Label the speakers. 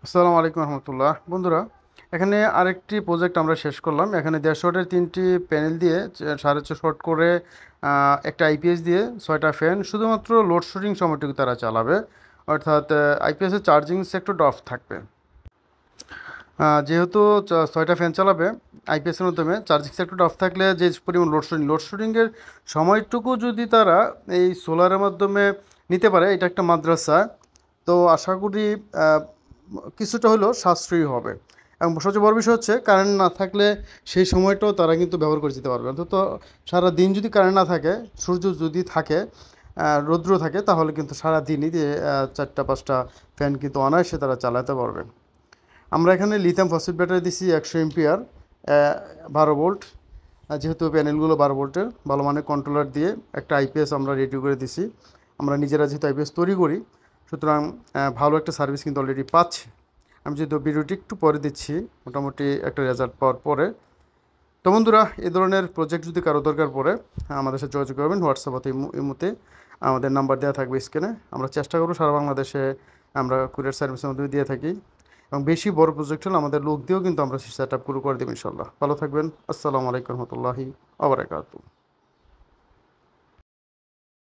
Speaker 1: আসসালামু আলাইকুম রহমতুল্লাহ বন্ধুরা, এখানে আরেকটি প্রজেক্ট আমরা শেষ করলাম। এখানে 1.5 ওয়াটের 3টি প্যানেল দিয়ে 4.5 শর্ট করে একটা আইপিএস দিয়ে 6টা ফ্যান শুধুমাত্র লোডশেডিং সময়টুকু তারা চালাবে, অর্থাৎ আইপিএসের চার্জিং সেক্টরটা অফ থাকবে। যেহেতু 6টা ফ্যান চালাবে আইপিএসের মাধ্যমে, চার্জিং সেক্টরটা অফ থাকলে যে পরিমাণ লোডশেডিংয়ের সময়টুকু যদি তারা এই সোলারের মাধ্যমে নিতে পারে, এটা একটা মাদ্রাসা। তো আশা করি কিছুটা হলেও সাশ্রয়ী হবে। এবং সবচেয়ে বড় বিষয় হচ্ছে, কারেন্ট না থাকলে সেই সময়টাও তারা কিন্তু ব্যবহার করে যেতে পারবে। অন্তত সারা দিন যদি কারেন্ট না থাকে, সূর্য যদি থাকে, রৌদ্র থাকে, তাহলে কিন্তু সারা দিনই দিয়ে 4টা 5টা ফ্যান কিন্তু অনায়াসে তারা চালাতে পারবে। আমরা এখানে লিথিয়াম ফসফেট ব্যাটারি দিছি 100 এম্পিয়ার, 12 ভোল্ট। যেহেতু প্যানেলগুলো 12 ভোল্টের, ভালো মানের কন্ট্রোলার দিয়ে একটা আইপিএস আমরা রেডি করে দিছি। আমরা নিজেরা যেহেতু আইপিএস তৈরি করি, সুতরাং ভালো একটা সার্ভিস কিন্তু অলরেডি পাচ্ছি। আমি যেহেতু ভিডিওটি একটু পরে দিচ্ছি, মোটামুটি একটা রেজাল্ট পাওয়ার পরে। তো বন্ধুরা, এই ধরনের প্রজেক্ট যদি কারো দরকার পড়ে, আমাদের সাথে যোগাযোগ করবেন হোয়াটসঅ্যাপ অথবা ইমোতে। আমাদের নাম্বার দেওয়া থাকবে স্ক্রিনে। আমরা চেষ্টা করব সারা বাংলাদেশে আমরা কুরিয়ার সার্ভিসের মাধ্যমে দিয়ে থাকি। এবং বেশি বড় প্রজেক্ট হলে আমাদের লোক দিয়েও কিন্তু আমরা সেট আপ করে দেবো ইনশাল্লাহ। ভালো থাকবেন। আসসালামু আলাইকুম রহমতুল্লাহি ওয়া বারাকাতুহু।